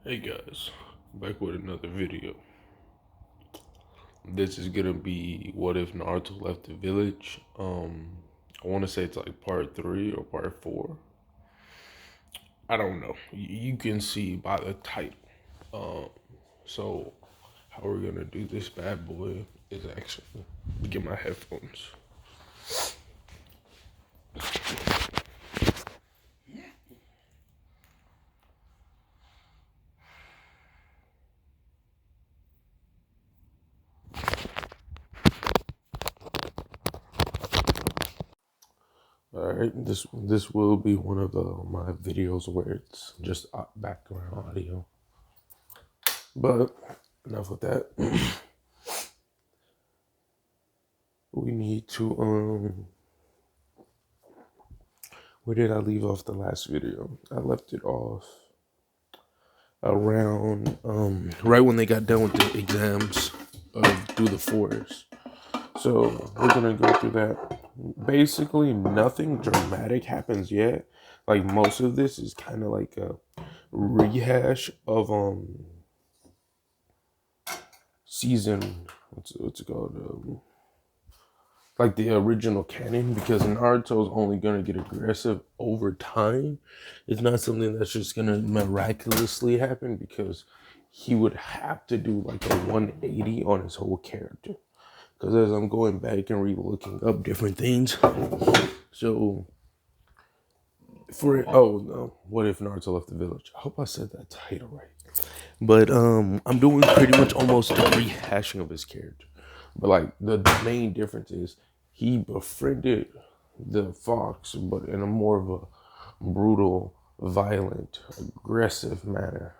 Hey guys, back with another video. This is gonna be what if Naruto left the village. I want to say it's like part 3 or part 4. I don't know. You can see by the title. Um, so how we're gonna do this bad boy is actually let me get my headphones. All right, this will be one of my videos where it's just background audio. But enough with that. We need to where did I leave off the last video? I left it off around right when they got done with the exams of through the forest. So we're gonna go through that. Basically nothing dramatic happens yet. Like most of this is kind of like a rehash of season what's it called like the original canon, because Naruto's only gonna get aggressive over time. It's not something that's just gonna miraculously happen, because he would have to do like a 180 on his whole character. Because as I'm going back and re-looking up different things, so what if Naruto left the village? I hope I said that title right. But I'm doing pretty much almost a rehashing of his character. But like the main difference is he befriended the fox, but in a more of a brutal, violent, aggressive manner.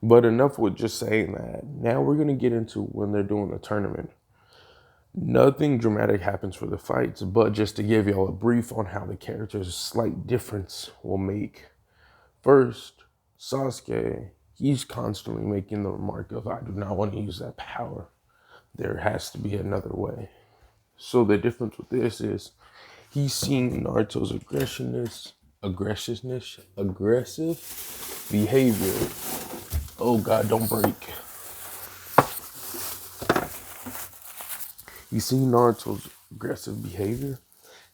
But enough with just saying that. Now we're gonna get into when they're doing the tournament. Nothing dramatic happens for the fights, but just to give y'all a brief on how the character's slight difference will make. First, Sasuke, he's constantly making the remark of, I do not want to use that power. There has to be another way. So the difference with this is he's seeing Naruto's aggressive behavior. Oh God, don't break. He's seen Naruto's aggressive behavior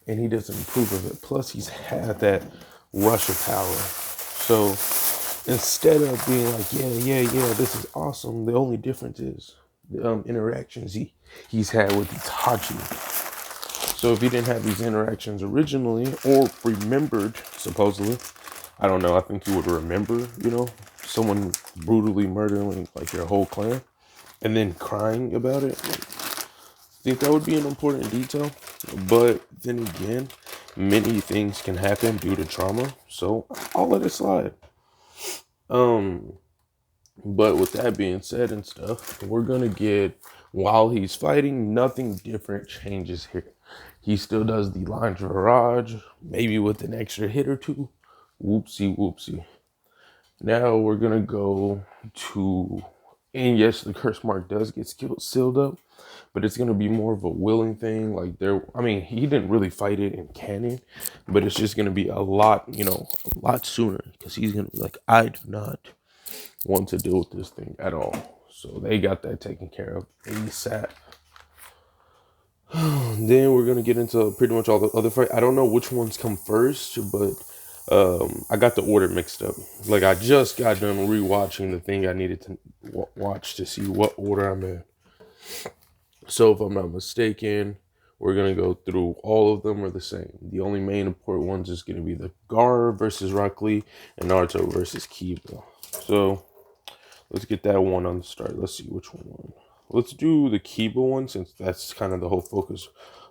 and he doesn't approve of it. Plus he's had that rush of power. So instead of being like, yeah, this is awesome, the only difference is the interactions he's had with Itachi. So if he didn't have these interactions originally or remembered, supposedly, I don't know, I think he would remember, someone brutally murdering like your whole clan and then crying about it. I think that would be an important detail. But then again, many things can happen due to trauma, so I'll let it slide. But with that being said and stuff, we're gonna get, while he's fighting, nothing different changes here. He still does the line barrage, maybe with an extra hit or two. Whoopsie. Now we're gonna go to, and yes, the curse mark does get sealed up, but it's gonna be more of a willing thing. Like he didn't really fight it in canon, but it's just gonna be a lot sooner, because he's gonna be like, I do not want to deal with this thing at all. So they got that taken care of ASAP. Then we're gonna get into pretty much all the other fights. I don't know which ones come first, but I got the order mixed up. Like I just got done rewatching the thing I needed to watch to see what order I'm in. So if I'm not mistaken, we're gonna go through all of them are the same. The only main important ones is gonna be the Gar versus Rock Lee and Naruto versus Kiba. So let's get that one on the start. Let's see which one. Let's do the Kiba one, since that's kind of the whole focus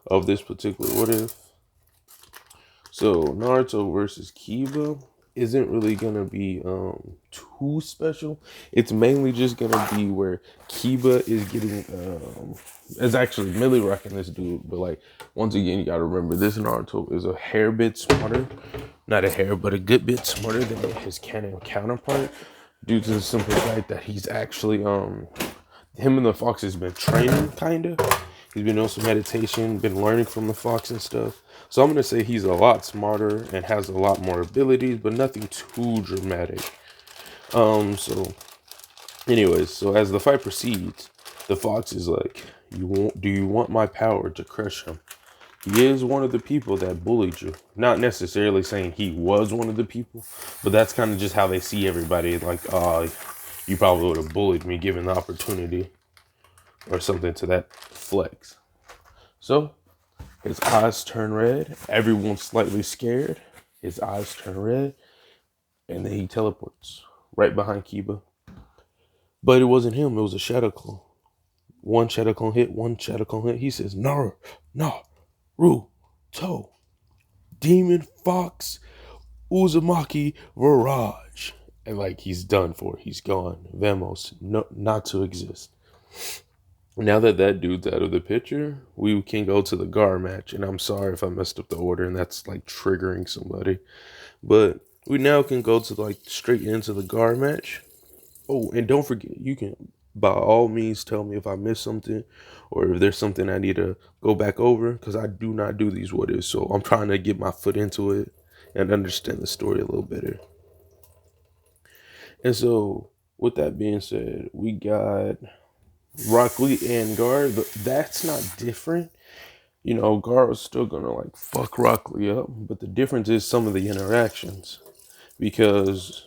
of this particular what if. So Naruto versus Kiba isn't really gonna be too special. It's mainly just gonna be where Kiba is getting it's actually Millie rocking this dude, but like once again you gotta remember this Naruto is a hair bit smarter. Not a hair, but a good bit smarter than his canon counterpart, due to the simple fact that he's actually him and the fox has been training kinda. He's been doing some meditation, been learning from the fox and stuff. So I'm gonna say he's a lot smarter and has a lot more abilities, but nothing too dramatic. So anyways, so as the fight proceeds, the fox is like, Do you want my power to crush him? He is one of the people that bullied you. Not necessarily saying he was one of the people, but that's kind of just how they see everybody. Like, you probably would have bullied me given the opportunity, or something to that flex. So his eyes turn red. Everyone's slightly scared. His eyes turn red, and then he teleports right behind Kiba. But it wasn't him. It was a shadow clone. One shadow clone hit. One shadow clone hit. He says, To, Demon Fox Uzumaki Virage. And like he's done for. He's gone. Vamos. No, not to exist. Now that that dude's out of the picture, we can go to the Gar match. And I'm sorry if I messed up the order and that's like triggering somebody. But we now can go to like straight into the Gar match. Oh, and don't forget, you can by all means tell me if I missed something or if there's something I need to go back over, because I do not do these what ifs. So I'm trying to get my foot into it and understand the story a little better. And so, with that being said, we got Rock Lee and Gar. That's not different. You know, Gar was still gonna like fuck Rock Lee up, but the difference is some of the interactions. Because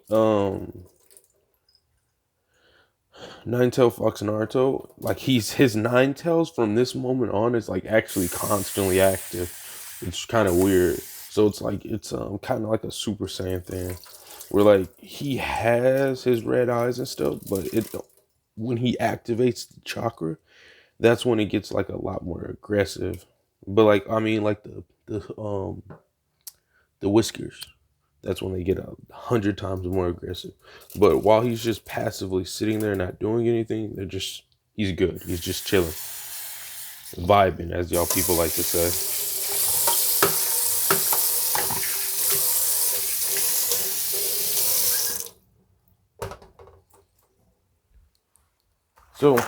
um Ninetale Fox Naruto, like his Ninetales from this moment on is like actually constantly active. It's kind of weird. So it's kind of like a Super Saiyan thing, where like he has his red eyes and stuff, but it when he activates the chakra, that's when it gets like a lot more aggressive. But like I mean, like the whiskers, that's when they get 100 times more aggressive. But while he's just passively sitting there not doing anything, he's good. He's just chilling, vibing, as y'all people like to say. So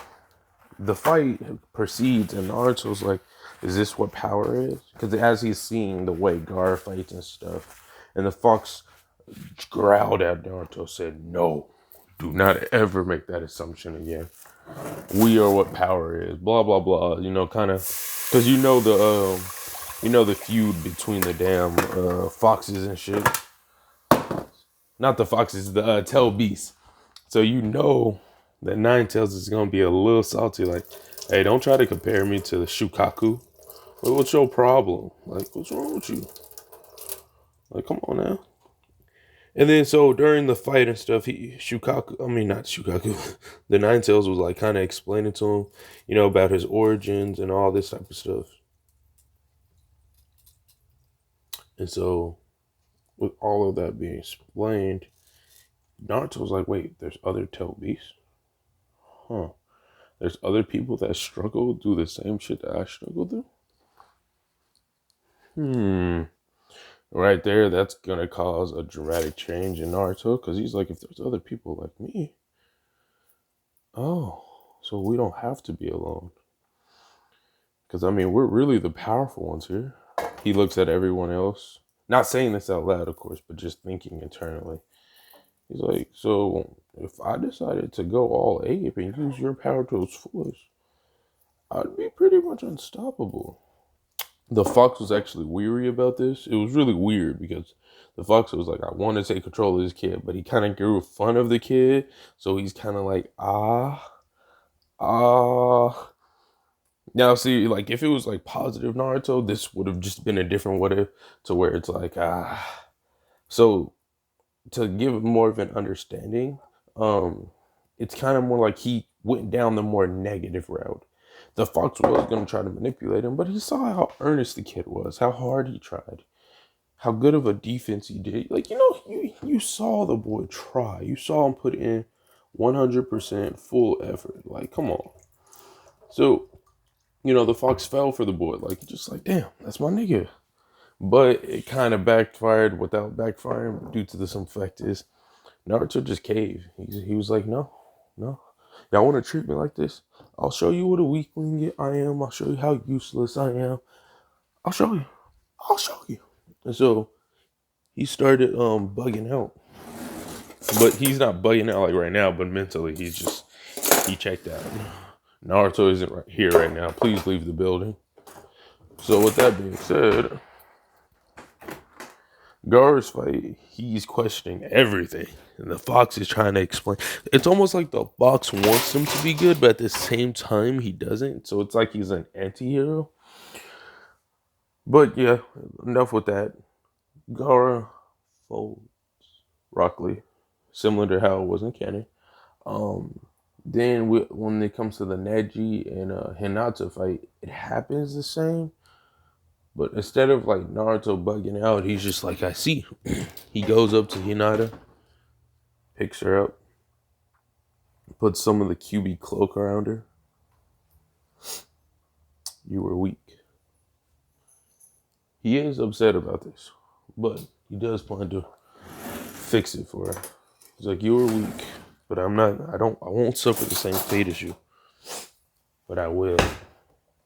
the fight proceeds, and Naruto's like, "Is this what power is?" Because as he's seeing the way Gar fights and stuff, and the fox growled at Naruto, said, "No, do not ever make that assumption again. We are what power is." Blah blah blah. You know, kind of, because you know the feud between the damn foxes and shit. Not the foxes, the tail beasts. So you know that Ninetales is gonna be a little salty. Like, hey, don't try to compare me to the Shukaku. Like, what's your problem? Like, what's wrong with you? Like, come on now. And then so during the fight and stuff, I mean not Shukaku, the Ninetales was like kind of explaining to him, you know, about his origins and all this type of stuff. And so with all of that being explained, Naruto was like, wait, there's other tail beasts? Huh. There's other people that struggle through the same shit that I struggle through? Hmm. Right there, that's gonna cause a dramatic change in Naruto, because he's like, if there's other people like me, oh, so we don't have to be alone. Because I mean, we're really the powerful ones here. He looks at everyone else, not saying this out loud, of course, but just thinking internally. He's like, so if I decided to go all ape and use your power to its fullest, I'd be pretty much unstoppable. The fox was actually weary about this. It was really weird because the fox was like, I want to take control of this kid, but he kind of grew fun of the kid. So he's kind of like, ah. Now, see, like if it was like positive Naruto, this would have just been a different what if, to where it's like, ah. So to give more of an understanding, it's kind of more like he went down the more negative route. The fox was going to try to manipulate him, but he saw how earnest the kid was, how hard he tried, how good of a defense he did. Like, you know, you saw the boy try. You saw him put in 100% full effort. Like, come on. So, you know, the fox fell for the boy. Like, just like, damn, that's my nigga. But it kind of backfired without backfiring due to the some fact is Naruto just caved. He was like, no, no. Y'all want to treat me like this? I'll show you what a weakling I am. I'll show you how useless I am. I'll show you. I'll show you. And so he started bugging out. But he's not bugging out like right now, but mentally he checked out. Naruto isn't right here right now. Please leave the building. So with that being said, Gar's fight, he's questioning everything. And the Fox is trying to explain. It's almost like the Fox wants him to be good, but at the same time, he doesn't. So it's like he's an anti hero. But yeah, enough with that. Gara folds Rock Lee, similar to how it was in canon. Um, then when it comes to the Neji and Hinata fight, it happens the same. But instead of like Naruto bugging out, he's just like, I see. He goes up to Hinata, picks her up, puts some of the QB cloak around her. You were weak. He is upset about this, but he does plan to fix it for her. He's like, you were weak, but I won't suffer the same fate as you, but I will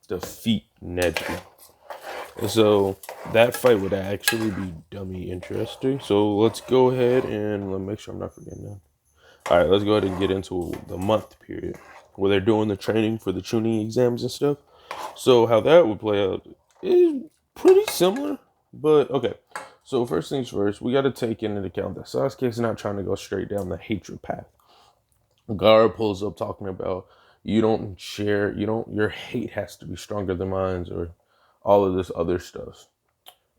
defeat Neji. And so that fight would actually be dummy interesting. So let's go ahead and let me make sure I'm not forgetting that. All right, let's go ahead and get into the month period where they're doing the training for the tuning exams and stuff. So how that would play out is pretty similar, but okay. So first things first, we got to take into account that Sasuke's not trying to go straight down the hatred path. Gaara pulls up talking about your hate has to be stronger than mine, or all of this other stuff.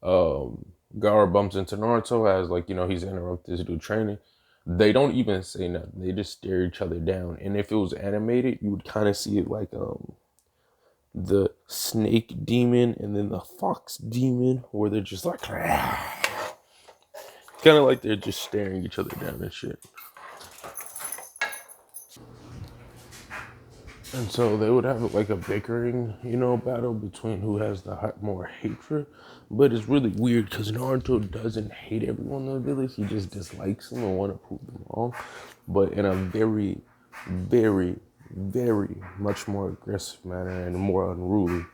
Gaara bumps into Naruto as like, he's interrupted this dude training. They don't even say nothing. They just stare each other down. And if it was animated, you would kind of see it like the snake demon and then the fox demon, where they're just like kind of like they're just staring each other down and shit. And so they would have like a bickering, battle between who has the more hatred. But it's really weird because Naruto doesn't hate everyone in the village. He just dislikes them and want to prove them wrong. But in a very, very, very much more aggressive manner and more unruly.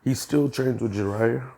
He still trains with Jiraiya,